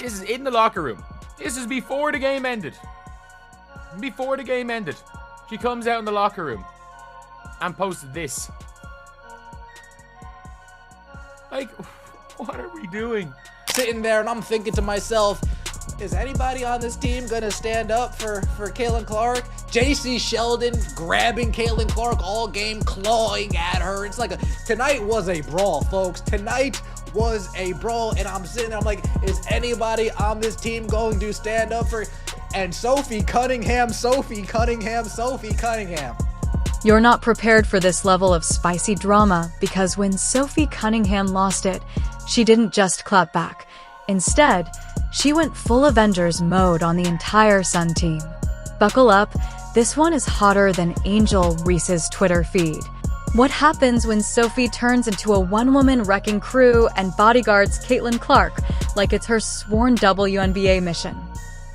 This is in the locker room. This is before the game ended. Before the game ended. She comes out in the locker room and posts this. Like, what are we doing? Sitting there and I'm thinking to myself, is anybody on this team gonna stand up for Caitlin Clark? JC Sheldon grabbing Caitlin Clark all game, clawing at her. It's like tonight was a brawl, folks. Tonight was a brawl, and I'm sitting there, I'm like, is anybody on this team going to stand up for? And Sophie Cunningham. You're not prepared for this level of spicy drama because when Sophie Cunningham lost it, she didn't just clap back. Instead, she went full Avengers mode on the entire Sun team. Buckle up, this one is hotter than Angel Reese's Twitter feed. What happens when Sophie turns into a one-woman wrecking crew and bodyguards Caitlin Clark like it's her sworn WNBA mission?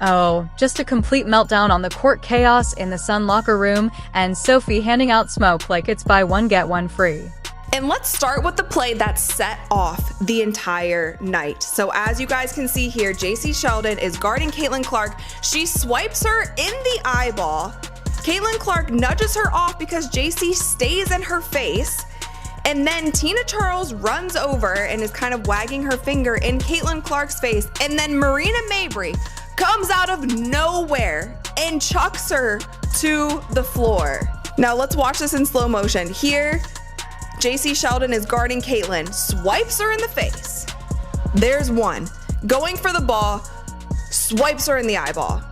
Oh, just a complete meltdown on the court, chaos in the Sun locker room, and Sophie handing out smoke like it's buy one get one free. And let's start with the play that set off the entire night. So as you guys can see here, JC Sheldon is guarding Caitlin Clark. She swipes her in the eyeball. Caitlin Clark nudges her off because JC stays in her face. And then Tina Charles runs over and is kind of wagging her finger in Caitlin Clark's face. And then Marina Mabrey comes out of nowhere and chucks her to the floor. Now let's watch this in slow motion. Here, JC Sheldon is guarding Caitlin, swipes her in the face. There's one. Going for the ball, swipes her in the eyeball.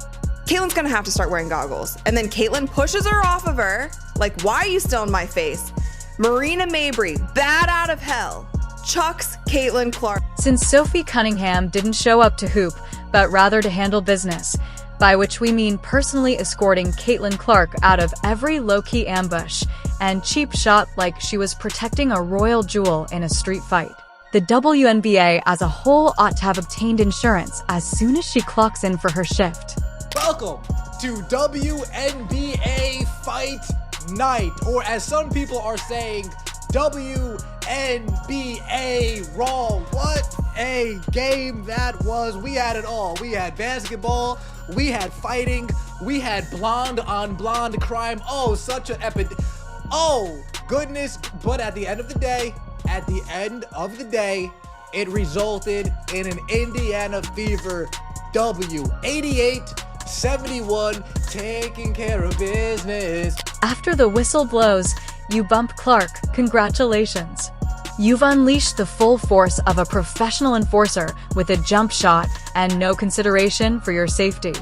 Caitlin's gonna have to start wearing goggles. And then Caitlin pushes her off of her, like, why are you still in my face? Marina Mabrey, bad out of hell, chucks Caitlin Clark. Since Sophie Cunningham didn't show up to hoop, but rather to handle business, by which we mean personally escorting Caitlin Clark out of every low-key ambush and cheap shot like she was protecting a royal jewel in a street fight. The WNBA as a whole ought to have obtained insurance as soon as she clocks in for her shift. Welcome to WNBA Fight Night, or as some people are saying, WNBA Raw. What a game that was. We had it all. We had basketball, we had fighting, we had blonde on blonde crime. Oh, such an epic. Oh, goodness. But at the end of the day, it resulted in an Indiana Fever W. 88-71, taking care of business. After the whistle blows, you bump Clark. Congratulations. You've unleashed the full force of a professional enforcer with a jump shot and no consideration for your safety.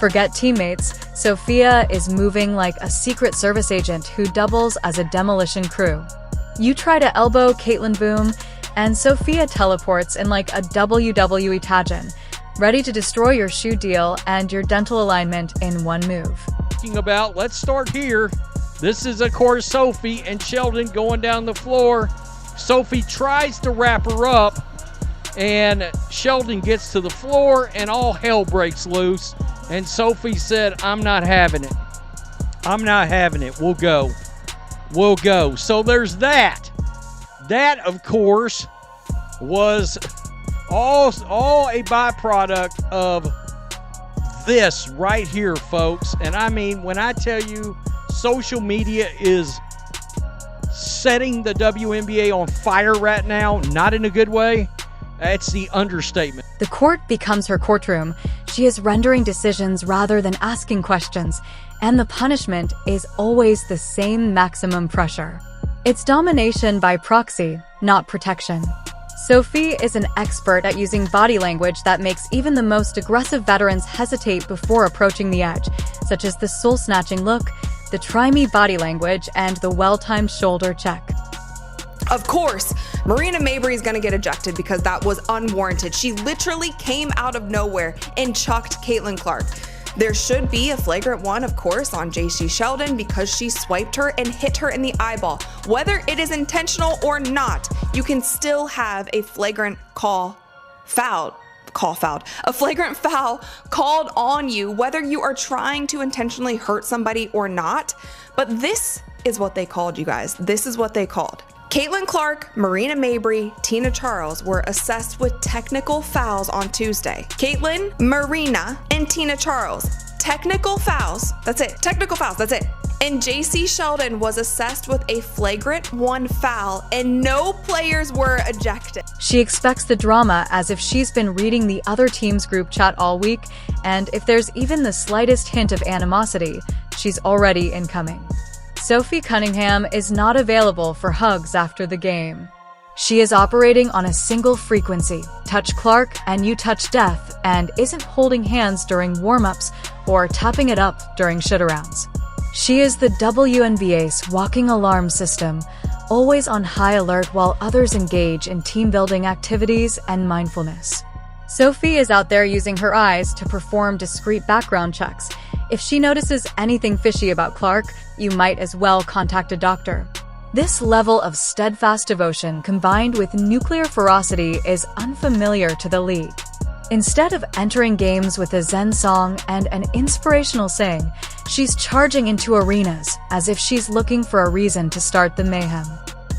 Forget teammates, Sophia is moving like a Secret Service agent who doubles as a demolition crew. You try to elbow Caitlin Boom, and Sophia teleports in like a WWE Tajin, ready to destroy your shoe deal and your dental alignment in one move. Let's start here. This is, of course, Sophie and Sheldon going down the floor. Sophie tries to wrap her up, and Sheldon gets to the floor, and all hell breaks loose. And Sophie said, I'm not having it. I'm not having it. We'll go. We'll go. So there's that. That, of course, was all a byproduct of this right here, folks. And I mean, when I tell you social media is setting the WNBA on fire right now, not in a good way, that's the understatement. The court becomes her courtroom. She is rendering decisions rather than asking questions, and the punishment is always the same: maximum pressure. It's domination by proxy, not protection. Sophie is an expert at using body language that makes even the most aggressive veterans hesitate before approaching the edge, such as the soul-snatching look, the try me body language, and the well-timed shoulder check. Of course, Marina Mabrey is going to get ejected because that was unwarranted. She literally came out of nowhere and chucked Caitlin Clark. There should be a flagrant one, of course, on JC Sheldon because she swiped her and hit her in the eyeball. Whether it is intentional or not, you can still have a flagrant a flagrant foul called on you, whether you are trying to intentionally hurt somebody or not. But this is what they called, you guys. This is what they called. Caitlin Clark, Marina Mabrey, Tina Charles were assessed with technical fouls on Tuesday. Caitlin, Marina, and Tina Charles. Technical fouls. That's it. Technical fouls. That's it. And JC Sheldon was assessed with a flagrant 1 foul, and no players were ejected. She expects the drama as if she's been reading the other team's group chat all week, and if there's even the slightest hint of animosity, she's already incoming. Sophie Cunningham is not available for hugs after the game. She is operating on a single frequency, touch Clark and you touch death, and isn't holding hands during warm-ups or tapping it up during shoot-arounds. She is the WNBA's walking alarm system, always on high alert while others engage in team-building activities and mindfulness. Sophie is out there using her eyes to perform discreet background checks. If she notices anything fishy about Clark, you might as well contact a doctor. This level of steadfast devotion combined with nuclear ferocity is unfamiliar to the league. Instead of entering games with a Zen song and an inspirational saying, she's charging into arenas as if she's looking for a reason to start the mayhem.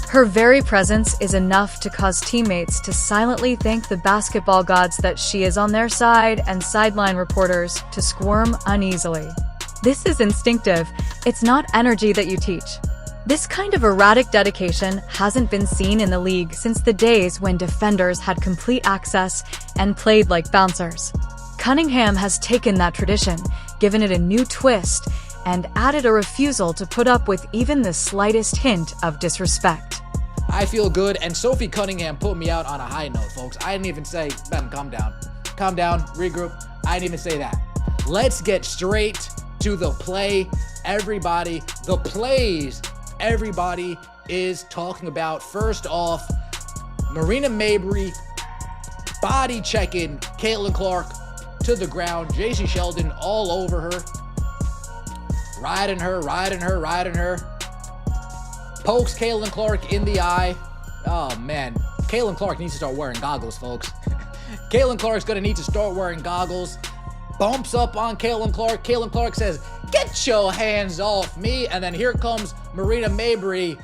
Her very presence is enough to cause teammates to silently thank the basketball gods that she is on their side and sideline reporters to squirm uneasily. This is instinctive. It's not energy that you teach. This kind of erratic dedication hasn't been seen in the league since the days when defenders had complete access and played like bouncers. Cunningham has taken that tradition, given it a new twist, and added a refusal to put up with even the slightest hint of disrespect. I feel good, and Sophie Cunningham put me out on a high note, folks. I didn't even say, Ben, calm down. Calm down, regroup. I didn't even say that. Let's get straight to the play. Everybody, the plays everybody is talking about. First off, Marina Mabrey body checking Caitlin Clark to the ground. JC Sheldon all over her. Riding her. Pokes Caitlin Clark in the eye. Oh, man. Caitlin Clark needs to start wearing goggles, folks. Caitlin Clark's going to need to start wearing goggles. Bumps up on Caitlin Clark. Caitlin Clark says, "Get your hands off me." And then here comes Marina Mabrey.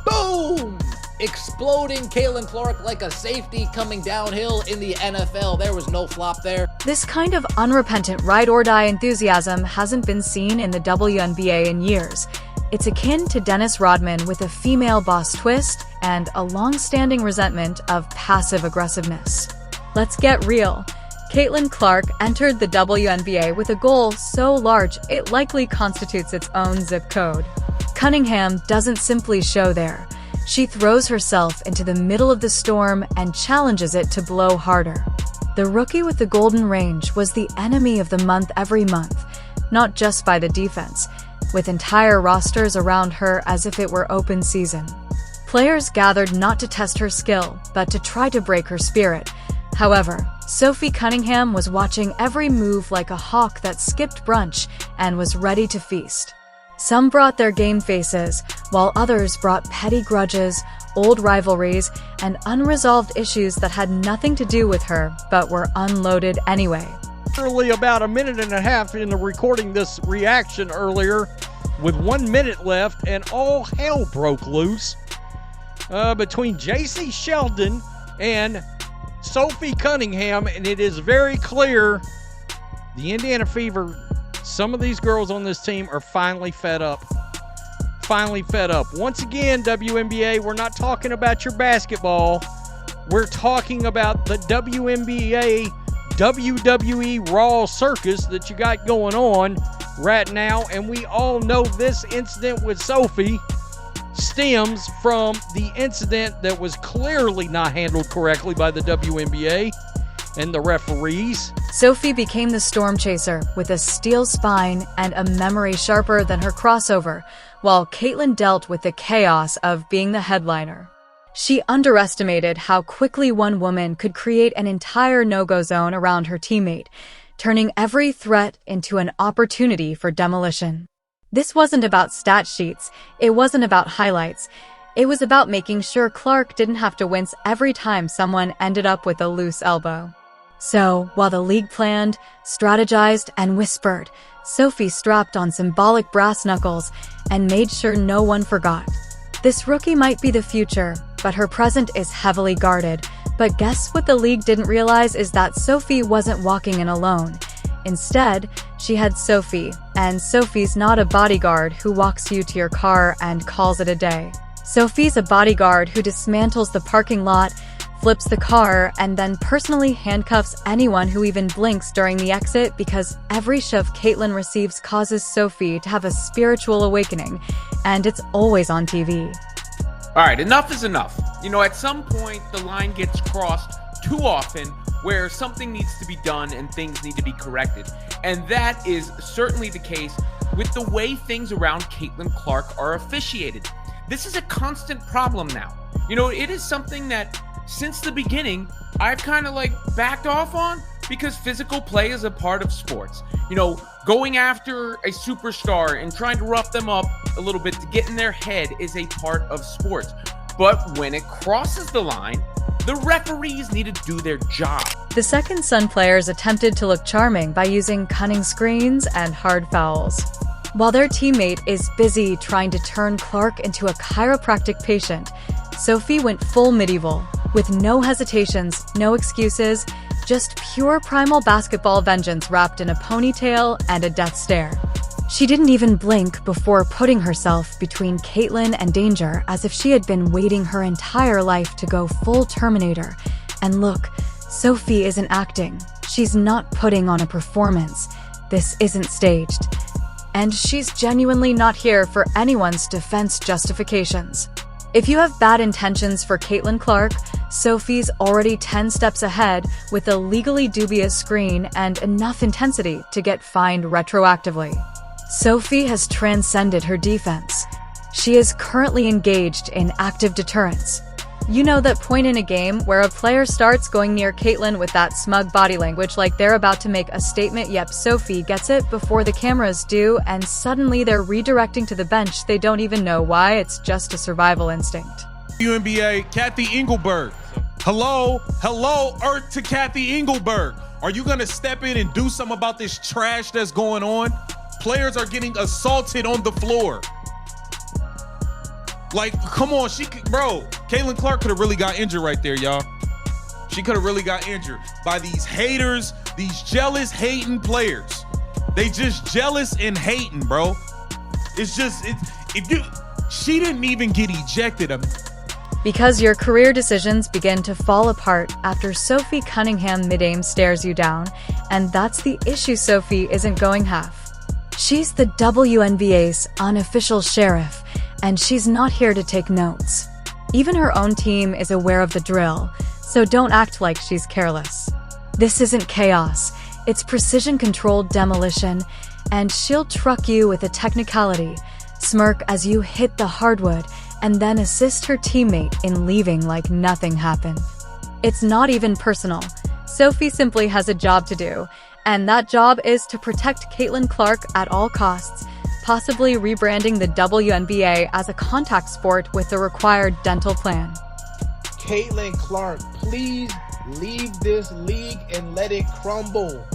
Boom! Exploding Caitlin Clark like a safety coming downhill in the NFL. There was no flop there. This kind of unrepentant ride-or-die enthusiasm hasn't been seen in the WNBA in years. It's akin to Dennis Rodman with a female boss twist and a long-standing resentment of passive aggressiveness. Let's get real. Caitlin Clark entered the WNBA with a goal so large it likely constitutes its own zip code. Cunningham doesn't simply show there. She throws herself into the middle of the storm and challenges it to blow harder. The rookie with the golden range was the enemy of the month every month, not just by the defense, with entire rosters around her as if it were open season. Players gathered not to test her skill, but to try to break her spirit. However, Sophie Cunningham was watching every move like a hawk that skipped brunch and was ready to feast. Some brought their game faces, while others brought petty grudges, old rivalries, and unresolved issues that had nothing to do with her, but were unloaded anyway. Literally about a minute and a half into recording this reaction earlier, with 1 minute left, and all hell broke loose between JC Sheldon and Sophie Cunningham, and it is very clear the Indiana Fever, some of these girls on this team are finally fed up. Once again, WNBA, we're not talking about your basketball. We're talking about the WNBA WWE Raw circus that you got going on right now, and we all know this incident with Sophie stems from the incident that was clearly not handled correctly by the WNBA and the referees. Sophie became the storm chaser with a steel spine and a memory sharper than her crossover, while Caitlin dealt with the chaos of being the headliner. She underestimated how quickly one woman could create an entire no-go zone around her teammate, turning every threat into an opportunity for demolition. This wasn't about stat sheets, it wasn't about highlights. It was about making sure Clark didn't have to wince every time someone ended up with a loose elbow. So, while the league planned, strategized, and whispered, Sophie strapped on symbolic brass knuckles and made sure no one forgot. This rookie might be the future, but her present is heavily guarded. But guess what the league didn't realize is that Sophie wasn't walking in alone. Instead, she had Sophie, and Sophie's not a bodyguard who walks you to your car and calls it a day. Sophie's a bodyguard who dismantles the parking lot, flips the car, and then personally handcuffs anyone who even blinks during the exit, because every shove Caitlyn receives causes Sophie to have a spiritual awakening, and it's always on TV. All right, enough is enough. At some point, the line gets crossed too often where something needs to be done and things need to be corrected. And that is certainly the case with the way things around Caitlin Clark are officiated. This is a constant problem now. It is something that since the beginning, I've kind of backed off on, because physical play is a part of sports. Going after a superstar and trying to rough them up a little bit to get in their head is a part of sports. But when it crosses the line, the referees need to do their job. The second Sun players attempted to look charming by using cunning screens and hard fouls, while their teammate is busy trying to turn Clark into a chiropractic patient. Sophie went full medieval, with no hesitations, no excuses, just pure primal basketball vengeance wrapped in a ponytail and a death stare. She didn't even blink before putting herself between Caitlyn and danger, as if she had been waiting her entire life to go full Terminator. And look, Sophie isn't acting. She's not putting on a performance. This isn't staged. And she's genuinely not here for anyone's defense justifications. If you have bad intentions for Caitlin Clark, Sophie's already 10 steps ahead with a legally dubious screen and enough intensity to get fined retroactively. Sophie has transcended her defense. She is currently engaged in active deterrence. You know that point in a game where a player starts going near Caitlyn with that smug body language like they're about to make a statement? Yep, Sophie gets it before the cameras do, and suddenly they're redirecting to the bench. They don't even know why, it's just a survival instinct. WNBA, Kathy Engelberg. Hello, Earth to Kathy Engelberg. Are you gonna step in and do something about this trash that's going on? Players are getting assaulted on the floor. Come on, Caitlin Clark could have really got injured right there, y'all. She could have really got injured by these haters, these jealous, hating players. They just jealous and hating, bro. She didn't even get ejected. Because your career decisions begin to fall apart after Sophie Cunningham mid-aim stares you down, and that's the issue. Sophie isn't going half. She's the WNBA's unofficial sheriff, and she's not here to take notes. Even her own team is aware of the drill, so don't act like she's careless. This isn't chaos, it's precision-controlled demolition, and she'll truck you with a technicality, smirk as you hit the hardwood, and then assist her teammate in leaving like nothing happened. It's not even personal. Sophie simply has a job to do, and that job is to protect Caitlin Clark at all costs, possibly rebranding the WNBA as a contact sport with the required dental plan. Caitlin Clark, please leave this league and let it crumble.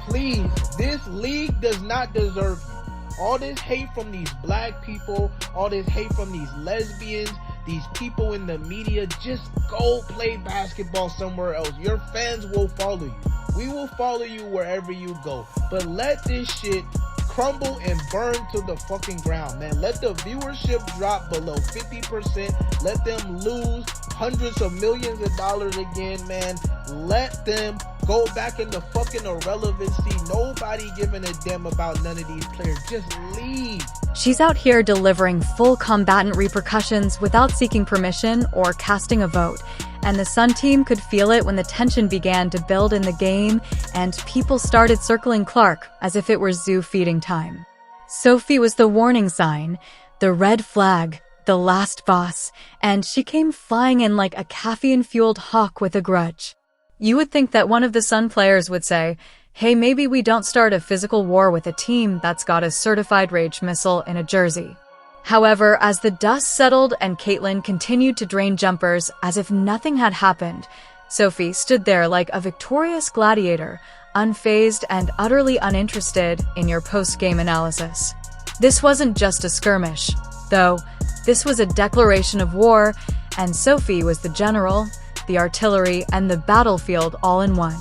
Please, this league does not deserve you. All this hate from these black people, all this hate from these lesbians, these people in the media, just go play basketball somewhere else. Your fans will follow you. We will follow you wherever you go. But let this shit crumble and burn to the fucking ground, man. Let the viewership drop below 50%. Let them lose hundreds of millions of dollars again, man. Let them go back into fucking irrelevancy. Nobody giving a damn about none of these players. Just leave. She's out here delivering full combatant repercussions without seeking permission or casting a vote. And the Sun team could feel it when the tension began to build in the game and people started circling Clark as if it were zoo feeding time. Sophie was the warning sign, the red flag, the last boss, and she came flying in like a caffeine-fueled hawk with a grudge. You would think that one of the Sun players would say, hey, maybe we don't start a physical war with a team that's got a certified rage missile in a jersey. However, as the dust settled and Caitlyn continued to drain jumpers as if nothing had happened, Sophie stood there like a victorious gladiator, unfazed and utterly uninterested in your post-game analysis. This wasn't just a skirmish, though. This was a declaration of war, and Sophie was the general, the artillery, and the battlefield all in one.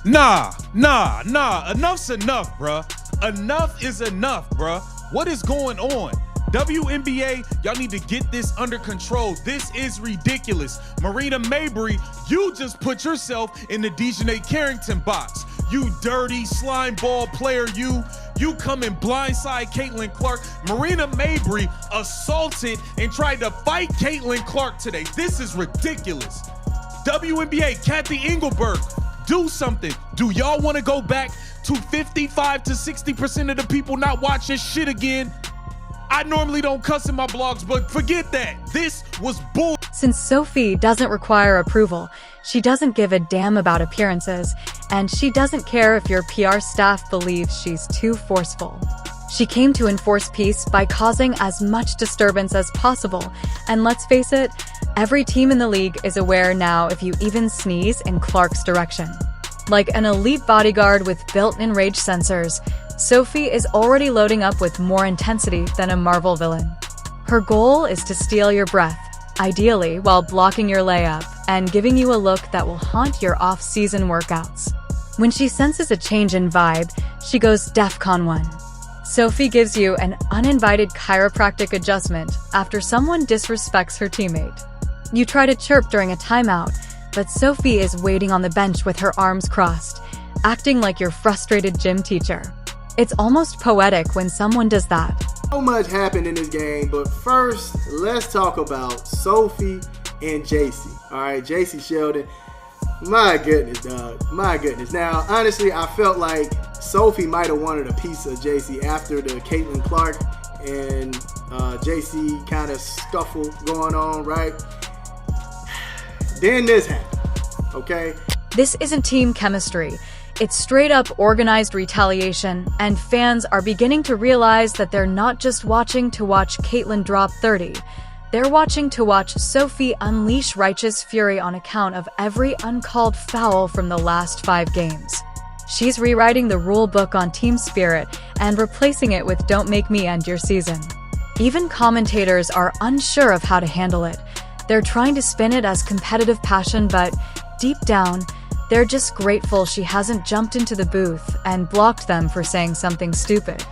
Nah. Enough's enough, bruh. Enough is enough, bruh. What is going on? WNBA, y'all need to get this under control. This is ridiculous. Marina Mabry, you just put yourself in the Dejanay Carrington box. You dirty slime ball player, you come and blindside Caitlin Clark. Marina Mabry assaulted and tried to fight Caitlin Clark today. This is ridiculous. WNBA, Kathy Engelberg, do something. Do y'all want to go back to 55 to 60% of the people not watching shit again? I normally don't cuss in my blogs, but forget that. This was bull. Since Sophie doesn't require approval, she doesn't give a damn about appearances, and she doesn't care if your PR staff believes she's too forceful. She came to enforce peace by causing as much disturbance as possible, and let's face it, every team in the league is aware now if you even sneeze in Clark's direction. Like an elite bodyguard with built-in rage sensors, Sophie is already loading up with more intensity than a Marvel villain. Her goal is to steal your breath, ideally while blocking your layup and giving you a look that will haunt your off-season workouts. When she senses a change in vibe, she goes DEFCON 1. Sophie gives you an uninvited chiropractic adjustment after someone disrespects her teammate. You try to chirp during a timeout, but Sophie is waiting on the bench with her arms crossed, acting like your frustrated gym teacher. It's almost poetic when someone does that. So much happened in this game, but first, let's talk about Sophie and JC. All right, JC Sheldon. My goodness, dog. My goodness. Now, honestly, I felt like Sophie might have wanted a piece of JC after the Caitlin Clark and JC kind of scuffle going on, right? Then this happened, okay? This isn't team chemistry. It's straight-up organized retaliation, and fans are beginning to realize that they're not just watching to watch Caitlin drop 30. They're watching to watch Sophie unleash righteous fury on account of every uncalled foul from the last 5 games. She's rewriting the rule book on team spirit and replacing it with "Don't make me end your season." Even commentators are unsure of how to handle it. They're trying to spin it as competitive passion, but deep down, they're just grateful she hasn't jumped into the booth and blocked them for saying something stupid.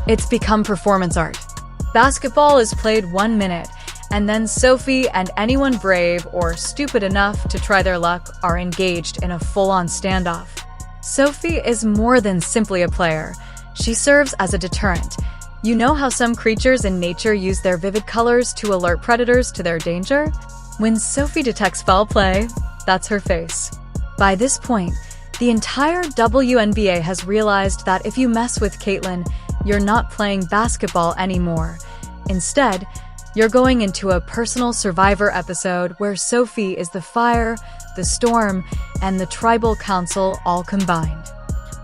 It's become performance art. Basketball is played 1 minute, and then Sophie and anyone brave or stupid enough to try their luck are engaged in a full-on standoff. Sophie is more than simply a player. She serves as a deterrent. You know how some creatures in nature use their vivid colors to alert predators to their danger? When Sophie detects foul play, that's her face. By this point, the entire WNBA has realized that if you mess with Caitlin, you're not playing basketball anymore. Instead, you're going into a personal Survivor episode where Sophie is the fire, the storm, and the tribal council all combined.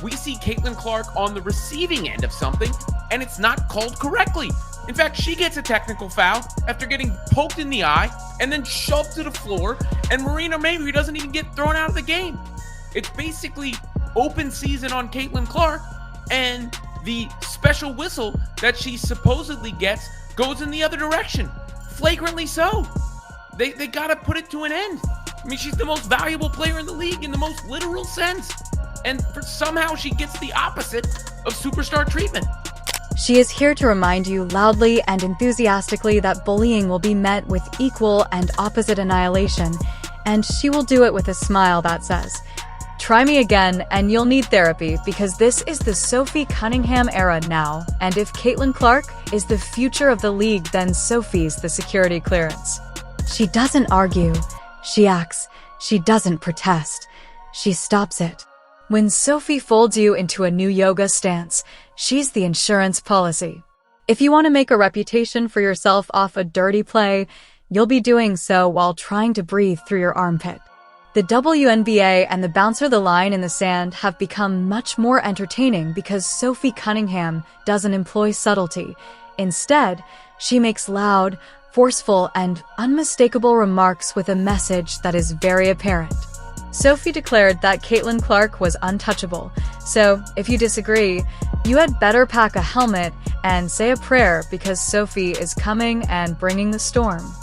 We see Caitlin Clark on the receiving end of something, and it's not called correctly. In fact, she gets a technical foul after getting poked in the eye and then shoved to the floor, and Marina Mabry doesn't even get thrown out of the game. It's basically open season on Caitlin Clark, and the special whistle that she supposedly gets goes in the other direction. Flagrantly so. They gotta put it to an end. I mean, she's the most valuable player in the league in the most literal sense. And somehow she gets the opposite of superstar treatment. She is here to remind you loudly and enthusiastically that bullying will be met with equal and opposite annihilation, and she will do it with a smile that says, "Try me again and you'll need therapy, because this is the Sophie Cunningham era now, and if Caitlin Clark is the future of the league, then Sophie's the security clearance." She doesn't argue. She acts. She doesn't protest. She stops it. When Sophie folds you into a new yoga stance, she's the insurance policy. If you want to make a reputation for yourself off a dirty play, you'll be doing so while trying to breathe through your armpit. The WNBA and the bouncer the line in the sand have become much more entertaining because Sophie Cunningham doesn't employ subtlety. Instead, she makes loud, forceful and unmistakable remarks with a message that is very apparent. Sophie declared that Caitlin Clark was untouchable, so if you disagree, you had better pack a helmet and say a prayer because Sophie is coming and bringing the storm.